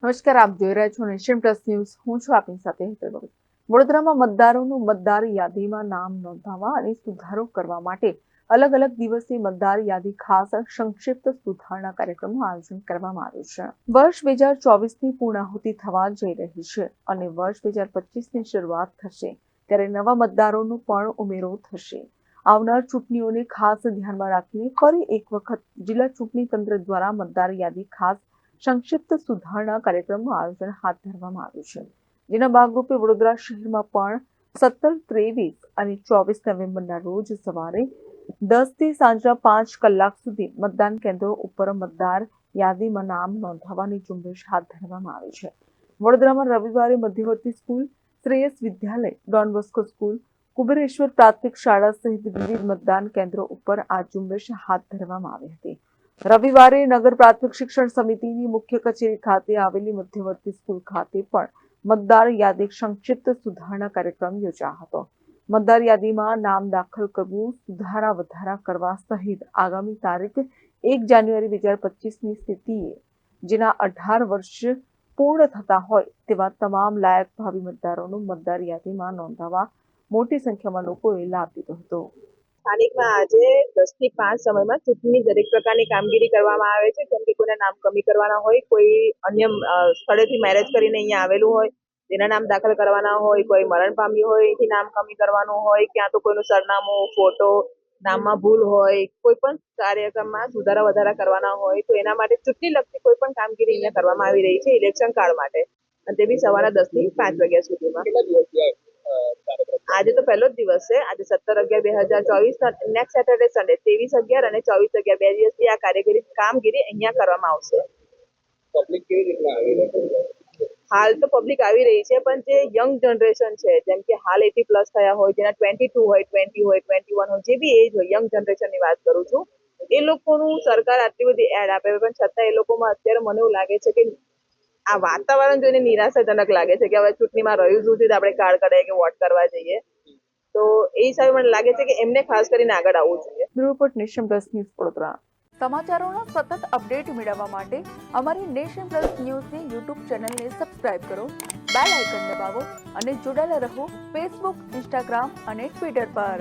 નમસ્કાર, આપ જોઈ રહ્યા છો નેશન પ્લસ ન્યૂઝ. હું છું આપની સાથે હેતલ ભગત. વડોદરામાં મતદારોનું મતદાર યાદીમાં નામ નોંધાવવા અને સુધારો કરવા માટે અલગ અલગ દિવસે મતદાર યાદી ખાસ સંક્ષિપ્ત સુધારણા કાર્યક્રમનું આયોજન કરવામાં આવ્યું છે. વર્ષ 2024ની પૂર્ણાહુતિ થવા જઈ રહી છે અને વર્ષ 2025ની શરૂઆત થશે ત્યારે નવા મતદારોનો પણ ઉમેરો થશે. આવનાર ચૂંટણીઓને ખાસ ધ્યાનમાં રાખીને ફરી એક વખત જિલ્લા ચૂંટણી તંત્ર દ્વારા મતદાર યાદી ખાસ સંક્ષિપ્ત સુધારણા કાર્યક્રમનું આયોજન હાથ ધરવામાં આવ્યું છે, જેના ભાગરૂપે વડોદરા શહેરમાં પણ 17, 23 અને 24 નવેમ્બરના રોજ સવારે 10 થી સાંજના 5 કલાક સુધી મતદાન કેન્દ્રો ઉપર મતદાર યાદીમાં નામ નોંધાવવાની ઝુંબેશ હાથ ધરવામાં આવી છે. વડોદરામાં રવિવારે મધ્યવર્તી સ્કૂલ, શ્રેયસ વિદ્યાલય, ડોન બોસ્કો સ્કૂલ, કુબેરેશ્વર પ્રાથમિક શાળા સહિત વિવિધ મતદાન કેન્દ્રો ઉપર આ ઝુંબેશ હાથ ધરવામાં આવી હતી. રવિવારે નગર પ્રાથમિક શિક્ષણ સમિતિની મુખ્ય કચેરી ખાતે આવેલી મધ્યવર્તી સ્કૂલ ખાતે પણ મતદાર યાદી સંક્ષિપ્ત સુધારણા કાર્યક્રમ યોજાયો હતો. મતદાર યાદીમાં નામ દાખલ કરવું, સુધારા વધારા કરવા સહિત આગામી તારીખ 1 જાન્યુઆરી 2025ની સ્થિતિએ જેના 18 વર્ષ પૂર્ણ થતા હોય તેવા તમામ લાયક ભાવિ મતદારોનું મતદાર યાદીમાં નોંધાવવા મોટી સંખ્યામાં લોકોએ લાભ લીધો હતો. સ્થાનિકમાં આજે 10 થી 5 સમયમાં ચૂંટણી દરેક પ્રકારની કામગીરી કરવામાં આવે છે. જેમ કે કોઈના નામ કમી કરવાના હોય, કોઈ અન્ય સ્થળેથી મેરેજ કરીને અહીંયા આવેલું હોય તેના નામ દાખલ કરવાના હોય, કોઈ મરણ પામ્યું હોય એથી નામ કમી કરવાનું હોય, ક્યાં તો કોઈનું સરનામું, ફોટો, નામમાં ભૂલ હોય, કોઈ પણ કાર્યક્રમમાં સુધારા વધારા કરવાના હોય તો એના માટે ચૂંટણી લગતી કોઈ પણ કામગીરી અહીંયા કરવામાં આવી રહી છે ઇલેક્શન કાળ માટે, અને તે બી સવારના 10 થી 5 વાગ્યા સુધીમાં. આજે તો પહેલો જ દિવસ છે. આજે 17/11/2024 નેક્સ્ટ સેટરડે સન્ડે 23/11 અને 24/11 બે દિવસથી આ કામગીરી અહીંયા કરવામાં આવશે. પબ્લિક કેવી રીતના આવી રહી છે? હાલ તો પબ્લિક આવી રહી છે, પણ જે યંગ જનરેશન છે, જેમ કે હાલ 80+ થયા હોય, જેના 22 હોય, 20 હોય, 21 હોય, જે બી એજ હોય, યંગ જનરેશનની વાત કરું છું, એ લોકોનું સરકાર આટલી બધી એડ આપે પણ છતાં એ લોકોમાં અત્યારે મને એવું લાગે છે કે આ વાતાવરણ જોઈને નિરાશાજનક લાગે છે કે હવે ચૂંટણીમાં રહ્યું શું છે, આપણે કાર્ડ કઢાય કે વોટ કરવા જઈએ. તો એ હિસાબે મને લાગે છે કે એમને ખાસ કરીને આગળ આવવું જોઈએ. Bureau report, Nation Plus News, Vadodara. સમાચારોના સતત અપડેટ મેળવવા માટે અમારી નેશન પ્લસ ન્યૂઝની યુટ્યુબ ચેનલને સબસ્ક્રાઇબ કરો, બેલ આઇકન દબાવો અને જોડાયેલા રહો ફેસબુક, ઇન્સ્ટાગ્રામ અને ટ્વિટર પર.